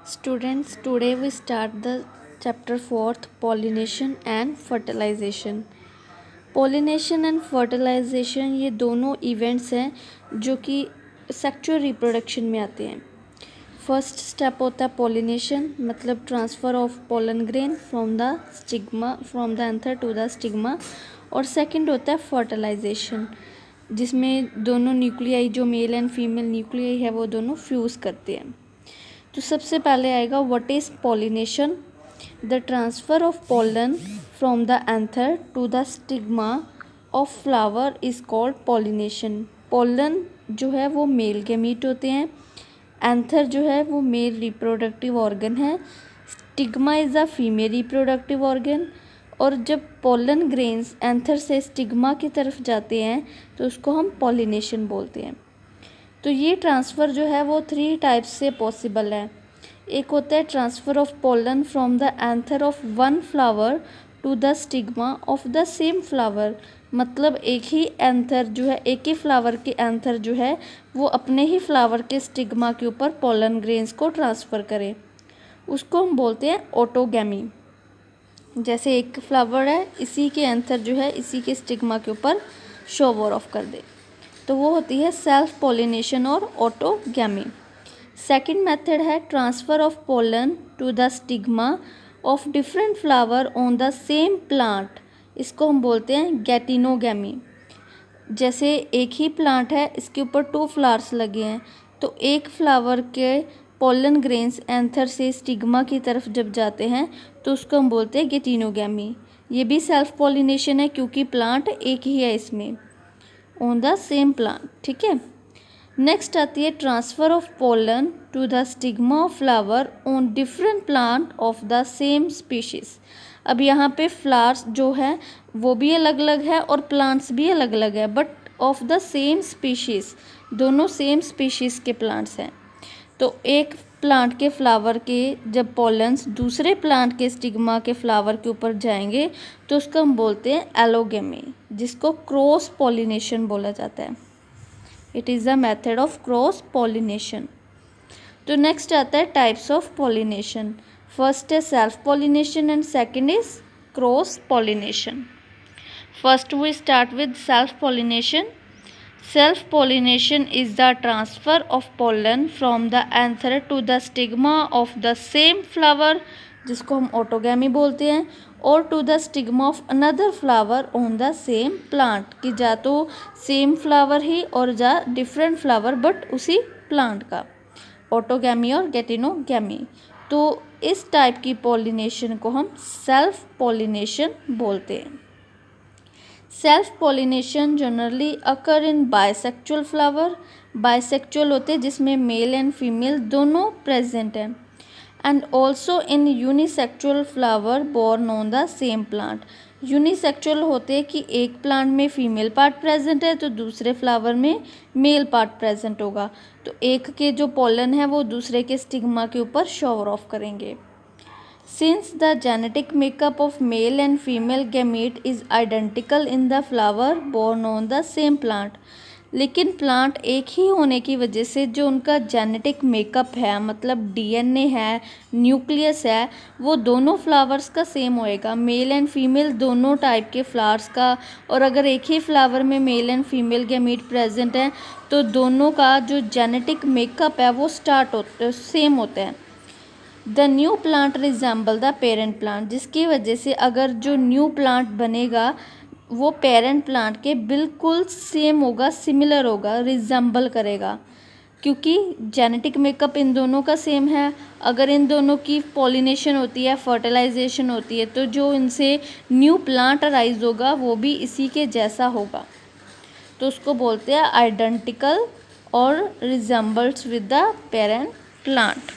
Students, today we start the chapter 4th, pollination and fertilization. Pollination and fertilization ये दोनों events हैं जो कि सेक्सुअल रिप्रोडक्शन में आते हैं. फर्स्ट स्टेप होता है pollination, मतलब transfer of pollen grain from the anther to the stigma. और सेकंड होता है fertilization, जिसमें दोनों न्यूक्लियाई जो मेल एंड फीमेल न्यूक्लियाई है वो दोनों फ्यूज़ करते हैं. तो सबसे पहले आएगा what is pollination. The transfer of pollen from the anther to the stigma of flower is called pollination. Pollen जो है वो मेल गैमीट होते हैं, एंथर जो है वो मेल रिप्रोडक्टिव ऑर्गन है, stigma is a female reproductive organ. और जब पोलन ग्रेन्स एंथर से स्टिग्मा की तरफ जाते हैं तो उसको हम पॉलिनेशन बोलते हैं. तो ये ट्रांसफ़र जो है वो 3 टाइप्स से पॉसिबल है. एक होता है transfer of pollen from the anther of one flower to the stigma of the same flower. मतलब एक ही एंथर जो है, एक ही फ्लावर के एंथर जो है वो अपने ही फ्लावर के स्टिग्मा के ऊपर पोलन ग्रेन्स को ट्रांसफ़र करे, उसको हम बोलते हैं ऑटोगैमी. जैसे एक फ्लावर है, इसी के एंथर जो है इसी के स्टिग्मा के ऊपर शो ऑफ कर दे, तो वो होती है सेल्फ पॉलिनेशन और ऑटोगैमी. सेकंड मेथड है transfer of pollen to the stigma of different flower on the same plant. इसको हम बोलते हैं गैटिनोगैमी. जैसे एक ही प्लांट है, इसके ऊपर 2 फ्लावर्स लगे हैं, तो एक फ्लावर के पोलन ग्रेन्स एंथर से स्टिग्मा की तरफ जब जाते हैं तो उसको हम बोलते हैं गैटिनोगैमी. ये भी सेल्फ पॉलिनेशन है क्योंकि प्लांट एक ही है इसमें, ऑन द सेम प्लांट. ठीक है. नेक्स्ट आती है transfer of pollen to the stigma of flower on different plant of the same species. अब यहाँ पे फ्लावर्स जो है वो भी अलग अलग है और प्लांट्स भी अलग अलग है, but of the same species, दोनों सेम स्पीशीज़ के प्लांट्स हैं. तो एक प्लांट के फ्लावर के जब पोलन्स दूसरे प्लांट के स्टिग्मा के फ्लावर के ऊपर जाएंगे तो उसको हम बोलते हैं एलोगेमी, जिसको क्रॉस पॉलिनेशन बोला जाता है. It is a method of cross pollination. तो नेक्स्ट आता है टाइप्स ऑफ पॉलिनेशन. फर्स्ट है self pollination and second is cross pollination. First we start with self pollination. Self pollination is the transfer of pollen from the anther to the stigma of the same flower, जिसको हम autogamy बोलते हैं, और to the stigma of another flower on the same plant, कि जा तो same flower ही और जा डिफरेंट फ्लावर बट उसी प्लांट का. ऑटोगैमी और गैटिनोगैमी. तो इस टाइप की पॉलिनेशन को हम सेल्फ पॉलिनेशन बोलते हैं. Self pollination generally occur in bisexual flower. Bisexual होते हैं जिसमें मेल एंड फीमेल दोनों प्रेजेंट हैं. And also in unisexual flower borne on the same plant. Unisexual होते हैं कि एक प्लांट में फीमेल पार्ट प्रेजेंट है तो दूसरे फ्लावर में मेल पार्ट प्रेजेंट होगा, तो एक के जो पोलन है वो दूसरे के स्टिग्मा के ऊपर शो ऑफ करेंगे. Since the genetic makeup of male and female gamete is identical in the flower born on the same plant, लेकिन प्लांट एक ही होने की वजह से जो उनका जेनेटिक मेकअप है, मतलब डीएनए है, न्यूक्लियस है, वो दोनों फ्लावर्स का सेम होएगा, मेल एंड फीमेल दोनों टाइप के फ्लावर्स का. और अगर एक ही फ्लावर में mail and female gamete present है तो दोनों का जो जेनेटिक मेकअप है वो सेम होता है. The new plant resemble the parent plant, जिसकी वजह से अगर जो न्यू प्लांट बनेगा वो पेरेंट प्लांट के बिल्कुल सेम होगा, सिमिलर होगा, रिजेंबल करेगा, क्योंकि जेनेटिक मेकअप इन दोनों का सेम है. अगर इन दोनों की पॉलिनेशन होती है, फर्टिलाइजेशन होती है, तो जो इनसे न्यू प्लांट अराइज होगा वो भी इसी के जैसा होगा. तो उसको बोलते हैं आइडेंटिकल और resembles with the parent plant.